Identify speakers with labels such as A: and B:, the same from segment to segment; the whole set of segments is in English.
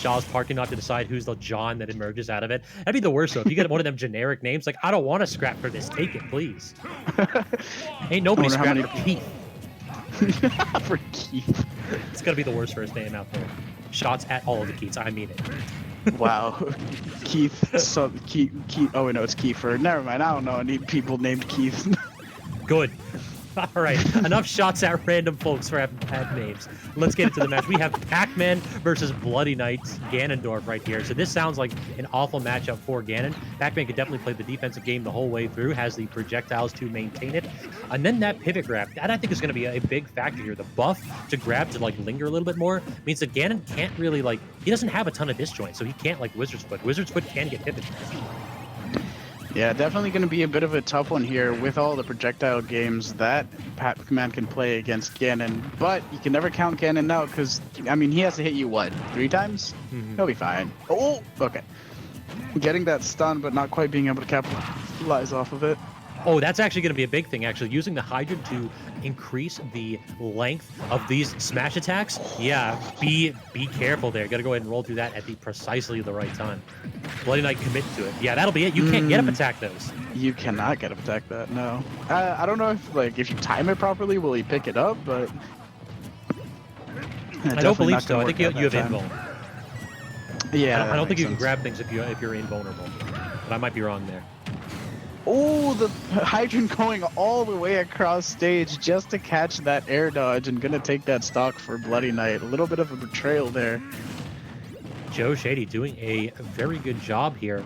A: Shaw's parking lot to decide who's the John that emerges out of it. That'd be the worst, though. If you get one of them generic names, like, I don't want to scrap for this. Take it, please. Ain't nobody scrapping for Keith.
B: For Keith.
A: It's going to be the worst first name out there. Shots at all of the Keiths. I mean it.
B: Wow. Keith. Keith. Oh, no, it's Kiefer. Never mind. I don't know any people named Keith.
A: Good. All right, enough shots at random folks for having names. Let's get into the match. We have Pac-Man versus Bloodynite, Ganondorf right here. So this sounds like an awful matchup for Ganon. Pac-Man can definitely play the defensive game the whole way through, has the projectiles to maintain it. And then that pivot grab, that I think is going to be a big factor here. The buff to grab to like linger a little bit more means that Ganon can't really like, he doesn't have a ton of disjoint, so he can't like Wizard's Foot. Wizard's Foot can get pivot.
B: Yeah, definitely going to be a bit of a tough one here with all the projectile games that Pac-Man can play against Ganon. But you can never count Ganon out because, I mean, he has to hit you, what, 3 times? Mm-hmm. He'll be fine. Oh, okay. Getting that stun, but not quite being able to capitalize off of it.
A: Oh, that's actually going to be a big thing, actually. Using the Hydrant to increase the length of these smash attacks. Yeah, be careful there. Got to go ahead and roll through that at precisely the right time. Bloodynite commit to it. Yeah, that'll be it. You can't get up attack those.
B: You cannot get up attack that, no. I don't know if you time it properly, will he pick it up, but...
A: I don't believe so. I think you have invuln.
B: Yeah,
A: I don't think you can grab things if you're invulnerable. But I might be wrong there.
B: Oh, the Hydrant going all the way across stage just to catch that air dodge and gonna take that stock for Bloodynite. A little bit of a betrayal there.
A: Joe Shady doing a very good job here.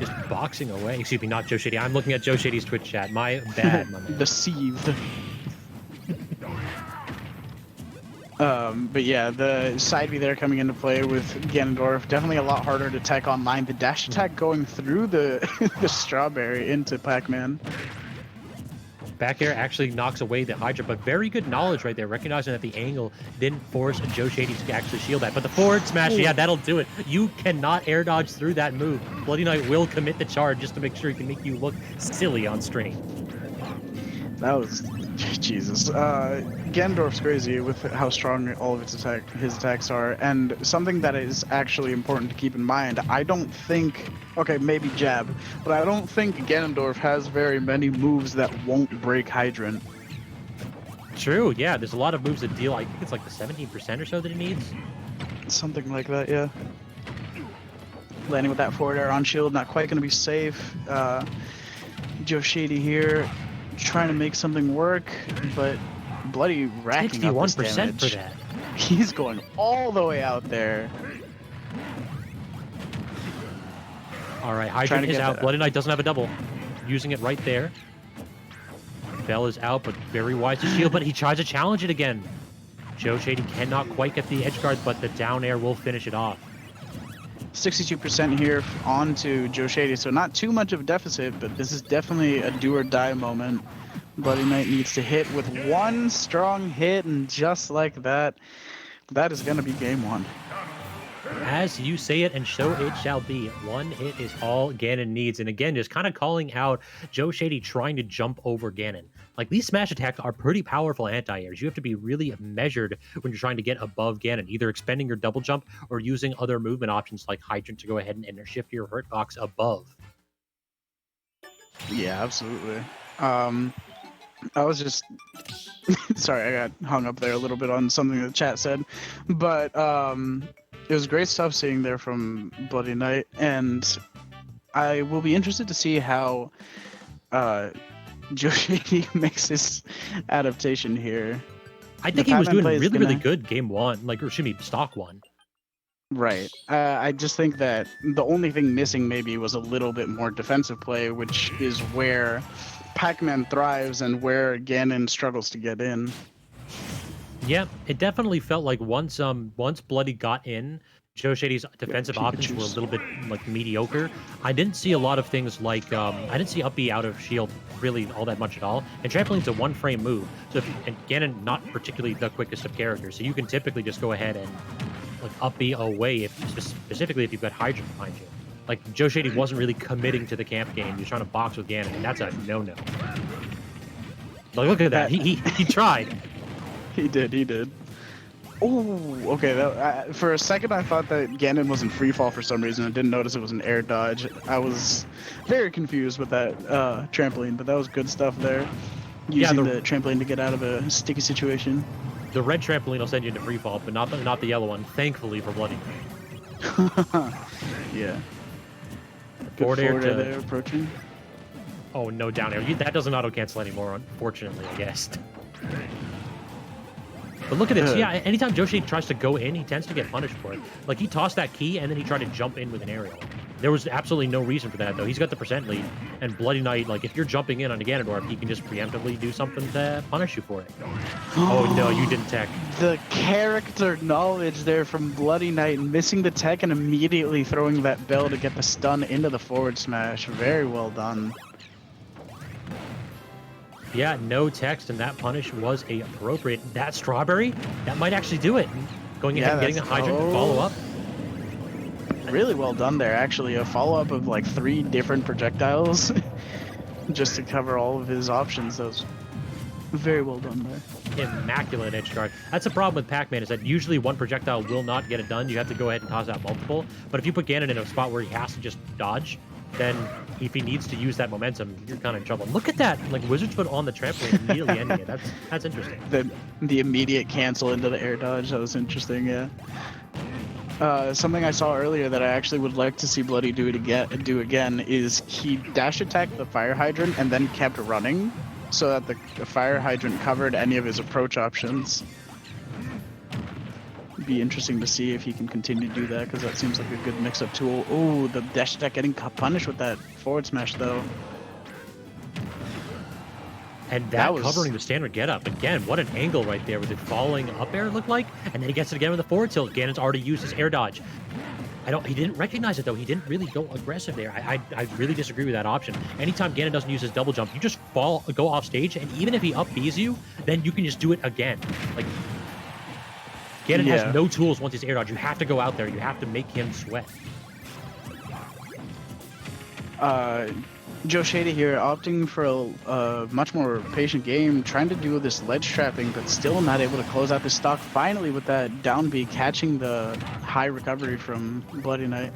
A: Just boxing away. Excuse me, not Joe Shady. I'm looking at Joe Shady's Twitch chat. My bad, my man.
B: Deceived. But yeah, the side B there coming into play with Ganondorf, definitely a lot harder to tech online. The dash attack going through the the strawberry into Pac-Man.
A: Back air actually knocks away the Hydra, but very good knowledge right there, recognizing that the angle didn't force Joe Shady to actually shield that. But the forward smash, yeah, that'll do it. You cannot air dodge through that move. Bloodynite will commit the charge just to make sure he can make you look silly on stream.
B: That was... Jesus. Ganondorf's crazy with how strong all of his attacks are, and something that is actually important to keep in mind, I don't think, okay, maybe jab, but I don't think Ganondorf has very many moves that won't break Hydrant.
A: True, yeah, there's a lot of moves that deal, I think it's like the 17% or so that it needs.
B: Something like that, yeah. Landing with that forward air on shield, not quite going to be safe. Joe Shady here, trying to make something work, but Bloody racking up his damage.
A: For that.
B: He's going all the way out there.
A: All right, Hydrant is out. Bloodynite doesn't have a double. Using it right there. Bell is out, but very wise to shield, but he tries to challenge it again. Joe Shady cannot quite get the edge guard, but the down air will finish it off.
B: 62% here onto Joe Shady, so not too much of a deficit, but this is definitely a do or die moment. Bloodynite needs to hit with one strong hit, and just like that, that is going to be game one.
A: As you say it, and so it shall be. One hit is all Ganon needs. And again, just kind of calling out Joe Shady trying to jump over Ganon. Like, these smash attacks are pretty powerful anti-airs. You have to be really measured when you're trying to get above Ganon, either expending your double jump or using other movement options like Hydrant to go ahead and shift your hurt box above.
B: Yeah, absolutely. I was just... Sorry, I got hung up there a little bit on something the chat said. But, it was great stuff seeing there from Bloodynite, and I will be interested to see how Joe Shady makes his adaptation here.
A: I think he was doing really good game one, like, or excuse me, stock one.
B: Right. I just think that the only thing missing maybe was a little bit more defensive play, which is where Pac-Man thrives and where Ganon struggles to get in.
A: Yeah, it definitely felt like once Bloody got in, Joe Shady's defensive options were a little bit like mediocre. I didn't see a lot of things like I didn't see up B out of shield really all that much at all. And trampoline's a one-frame move, so and Ganon not particularly the quickest of characters, so you can typically just go ahead and like up B away specifically if you've got Hydrant behind you. Like, Joe Shady wasn't really committing to the camp game. He's trying to box with Ganon, and that's a no-no. Like, look at that. He tried.
B: He did. Oh, okay. For a second, I thought that Ganon was in free fall for some reason. I didn't notice it was an air dodge. I was very confused with that trampoline, but that was good stuff there.
A: Yeah,
B: Using the trampoline to get out of a sticky situation.
A: the red trampoline will send you into free fall, but not the yellow one. Thankfully for Bloody.
B: Yeah.
A: Forward air to
B: there approaching.
A: Oh no, down air. That doesn't auto cancel anymore, unfortunately, I guess. But look at this. Yeah, anytime Joshi tries to go in, he tends to get punished for it. Like, he tossed that key, and then he tried to jump in with an aerial. There was absolutely no reason for that, though. He's got the percent lead, and Bloodynite, like, if you're jumping in on a Ganondorf, he can just preemptively do something to punish you for it. Oh, no, you didn't tech.
B: The character knowledge there from Bloodynite, missing the tech and immediately throwing that bell to get the stun into the forward smash. Very well done.
A: Yeah, no text, and that punish was appropriate. That strawberry, that might actually do it. Going ahead and getting a hydrant to follow up.
B: Really well done there, actually. A follow-up of like 3 different projectiles just to cover all of his options. That was very well done there.
A: Immaculate edge guard. That's the problem with Pac-Man, is that usually one projectile will not get it done. You have to go ahead and toss out multiple. But if you put Ganon in a spot where he has to just dodge, then if he needs to use that momentum, you're kind of in trouble. Look at that, like Wizard's Foot on the trampoline immediately ending it. That's interesting.
B: The immediate cancel into the air dodge, that was interesting, yeah. Something I saw earlier that I actually would like to see Bloody do again is he dash attacked the fire hydrant and then kept running so that the fire hydrant covered any of his approach options. Be interesting to see if he can continue to do that, because that seems like a good mix-up tool. Oh, the dash attack getting punished with that forward smash though.
A: And that was covering the standard get-up. Again, what an angle right there with it falling up air, it looked like. And then he gets it again with the forward tilt. Ganon's already used his air dodge. He didn't recognize it, though. He didn't really go aggressive there. I really disagree with that option. Anytime Ganon doesn't use his double jump, you just go off stage, and even if he up Bs you, then you can just do it again. Like, Ganon has no tools once he's air dodge. You have to go out there. You have to make him sweat.
B: Joe Shady here, opting for a much more patient game, trying to do this ledge trapping, but still not able to close out the stock. Finally, with that down B, catching the high recovery from Bloodynite.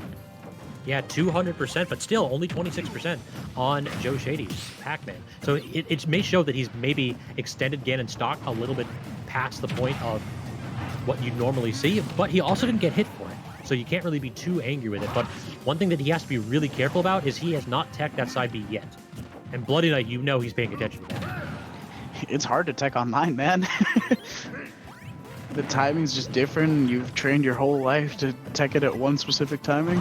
A: Yeah, 200%, but still only 26% on Joe Shady's Pac-Man. So it may show that he's maybe extended Ganon's stock a little bit past the point of what you normally see, but he also didn't get hit for it. So you can't really be too angry with it. But one thing that he has to be really careful about is he has not teched that side B yet. And Bloodynite, you know he's paying attention to that.
B: It's hard to tech online, man. The timing's just different. You've trained your whole life to tech it at one specific timing.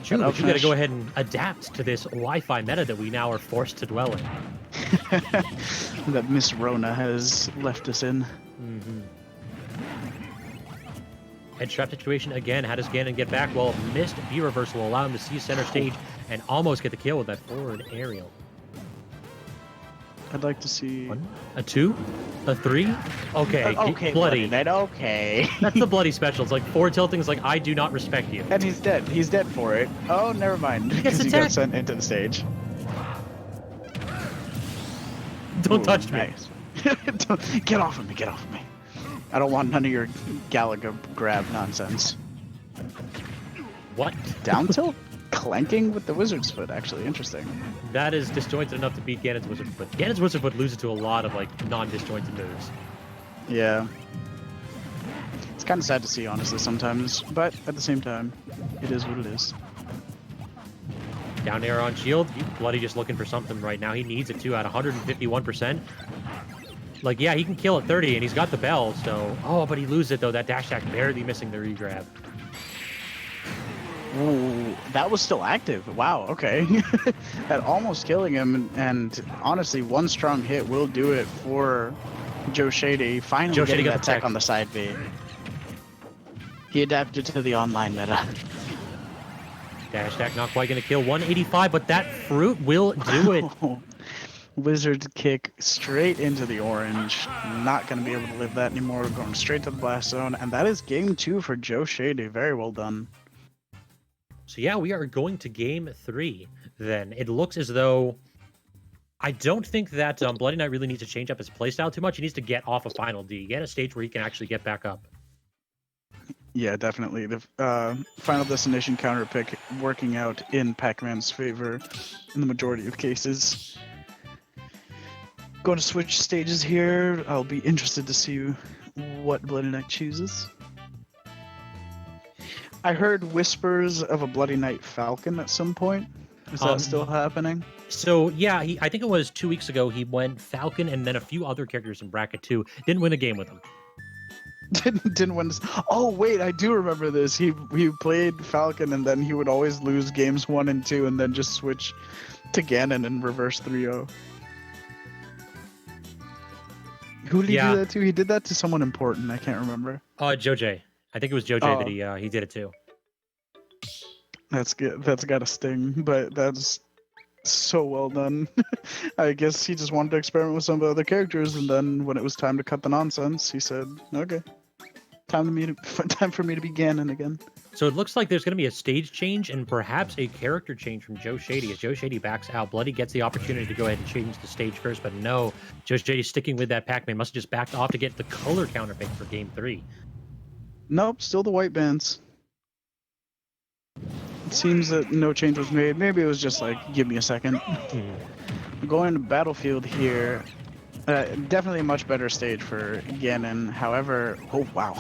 A: True, but you gotta go ahead and adapt to this Wi-Fi meta that we now are forced to dwell in.
B: That Miss Rona has left us in.
A: Mm-hmm. Head trap situation again. How does Ganon get back? Well, missed B reversal will allow him to see center stage and almost get the kill with that forward aerial.
B: I'd like to see
A: 1, a 2, a 3. Okay,
B: okay,
A: bloody.
B: Okay.
A: That's the bloody special. It's like forward tilting is like, I do not respect you.
B: And he's dead. He's dead for it. Oh, never mind. Because he got sent into the stage.
A: Don't touch me.
B: Nice. Get off of me. Get off of me. I don't want none of your Galaga grab nonsense.
A: What?
B: Down tilt? Clanking with the Wizard's Foot, actually. Interesting.
A: That is disjointed enough to beat Ganon's Wizard Foot. Ganon's Wizard Foot loses to a lot of, like, non-disjointed moves.
B: Yeah. It's kind of sad to see, honestly, sometimes. But at the same time, it is what it is.
A: Down air on shield. Bloody just looking for something right now. He needs it, too, at 151%. Like, yeah, he can kill at 30, and he's got the bell, so... Oh, but he loses it, though. That dash attack barely missing the regrab.
B: Ooh, that was still active. Wow, okay. That almost killing him, and honestly, one strong hit will do it for Joe Shady. Finally getting that tech on the side B. He adapted to the online meta.
A: Dash attack not quite going to kill. 185, but that fruit will do it.
B: Wizard kick straight into the orange. Not going to be able to live that anymore. Going straight to the blast zone. And that is game 2 for Joe Shady. Very well done. So
A: yeah, we are going to game 3 then. It looks as though... I don't think that Bloody Knight really needs to change up his playstyle too much. He needs to get off a final D, get a stage where he can actually get back up.
B: Yeah, definitely. The Final Destination counter pick working out in Pac-Man's favor in the majority of cases. Going to switch stages here. I'll be interested to see what Bloody Knight chooses. I heard whispers of a Bloody Knight Falcon at some point. Is that still happening?
A: So yeah, I think it was 2 weeks ago. He went Falcon and then a few other characters in bracket 2. Didn't win a game with him.
B: Didn't win. Oh wait, I do remember this. He played Falcon and then he would always lose games 1 and 2 and then just switch to Ganon and reverse 3-0. Who did he do that to? He did that to someone important. I can't remember.
A: Joj. I think it was Joj that he did it to.
B: That's good. That's got a sting, but that's so well done. I guess he just wanted to experiment with some of the other characters, and then when it was time to cut the nonsense, he said, "Okay, time for me to be Ganon again."
A: So it looks like there's going to be a stage change and perhaps a character change from Joe Shady. As Joe Shady backs out, Bloody gets the opportunity to go ahead and change the stage first, but no, Joe Shady's sticking with that Pac-Man. Must have just backed off to get the color counter pick for Game 3.
B: Nope, still the white bands. It seems that no change was made. Maybe it was just like, give me a second. Going to Battlefield here. Definitely a much better stage for Ganon. However, oh wow,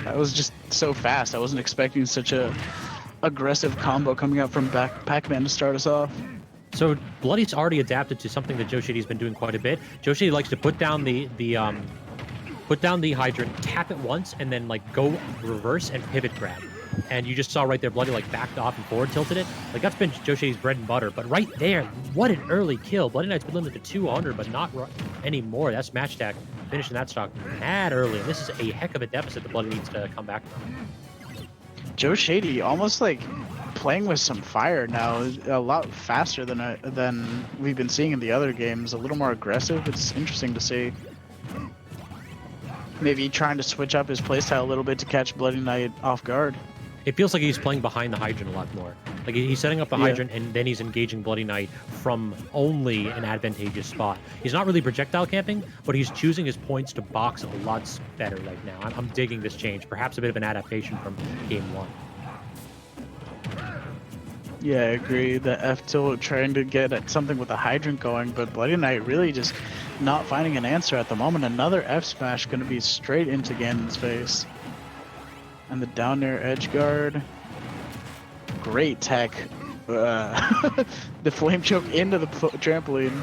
B: that was just so fast. I wasn't expecting such a aggressive combo coming out from Pac-Man to start us off.
A: So Bloody's already adapted to something that Joe Shady's been doing quite a bit. Joe Shady likes to put down the hydrant, tap it once, and then like go reverse and pivot grab. And you just saw right there, Bloody like backed off and forward tilted it. Like that's been Joe Shady's bread and butter. But right there, what an early kill. Bloody Knight's been limited to 200, but not anymore. That's match stack finishing that stock mad early. And this is a heck of a deficit that Bloody needs to come back from.
B: Joe Shady almost like playing with some fire now, a lot faster than we've been seeing in the other games. A little more aggressive. It's interesting to see. Maybe trying to switch up his playstyle a little bit to catch Bloody Knight off guard.
A: It feels like he's playing behind the hydrant a lot more. Like he's setting up the hydrant and then he's engaging Bloody Knight from only an advantageous spot. He's not really projectile camping, but he's choosing his points to box a lot better right now. I'm digging this change. Perhaps a bit of an adaptation from Game 1.
B: Yeah, I agree. The F tilt trying to get at something with the hydrant going, but Bloody Knight really just not finding an answer at the moment. Another F smash going to be straight into Ganon's face. And the down air edge guard. Great tech. The flame choke into the trampoline.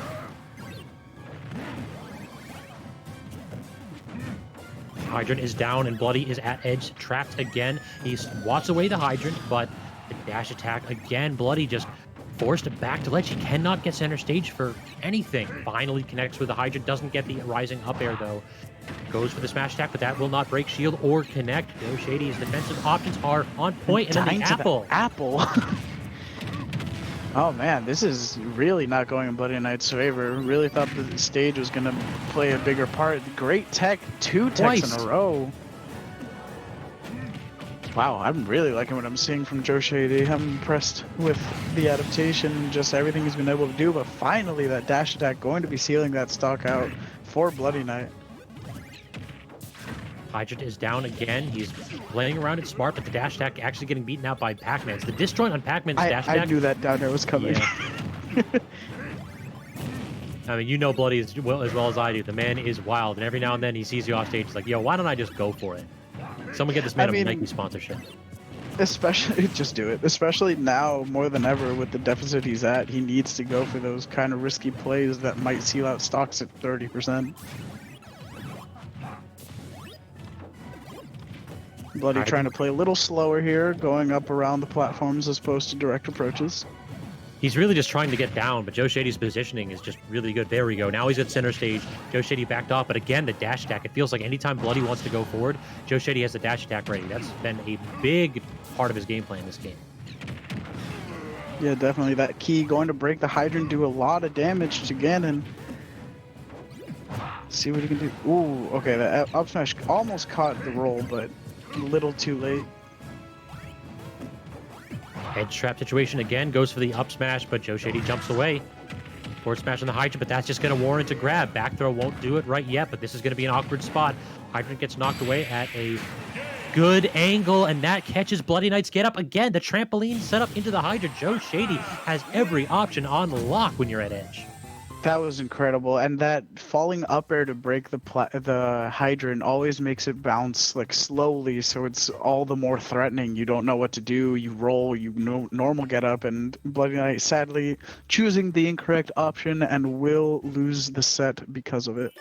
A: Hydrant is down and Bloody is at edge, trapped again. He swats away the hydrant, but the dash attack again. Bloody just forced back to ledge. He cannot get center stage for anything. Finally connects with the hydrant. Doesn't get the rising up air though. Goes for the smash attack, but that will not break shield or connect. Joe Shady's defensive options are on point. And then the apple.
B: Oh man, this is really not going in Bloody Knight's favor. Really thought the stage was going to play a bigger part. Great tech, 2 techs in a row. Wow, I'm really liking what I'm seeing from Joe Shady. I'm impressed with the adaptation, just everything he's been able to do. But finally, that dash attack going to be sealing that stock out for Bloody Knight.
A: Hydrant is down again. He's playing around it smart, but the dash attack actually getting beaten out by Pac-Man. The disjoint on Pac-Man's dash attack.
B: I knew that down there was coming.
A: Yeah. I mean, you know Bloody as well as I do. The man is wild, and every now and then he sees you off stage. He's like, yo, why don't I just go for it? Someone get this man a Nike sponsorship.
B: Especially, just do it. Especially now, more than ever, with the deficit he's at, he needs to go for those kind of risky plays that might seal out stocks at 30%. Bloody trying to play a little slower here, going up around the platforms as opposed to direct approaches.
A: He's really just trying to get down, but Joe Shady's positioning is just really good. There we go. Now he's at center stage. Joe Shady backed off, but again, the dash attack. It feels like anytime Bloody wants to go forward, Joe Shady has the dash attack ready. That's been a big part of his game plan in this game.
B: Yeah, definitely. That key going to break the hydrant, do a lot of damage to Ganon. See what he can do. Ooh, okay, that up smash almost caught the roll, but a little too late.
A: Edge trap situation again, goes for the up smash, but Joe Shady jumps away. Forward smash on the Hydrant, but that's just going to warrant a grab. Back throw won't do it right yet, but this is going to be an awkward spot. Hydrant gets knocked away at a good angle, and that catches Bloodynite's get up again. The trampoline set up into the Hydrant. Joe Shady has every option on lock when you're at edge.
B: That was incredible, and that falling up air to break the hydrant always makes it bounce like slowly, so it's all the more threatening. You don't know what to do. You roll, normal get up, and Bloody Knight sadly choosing the incorrect option and will lose the set because of it.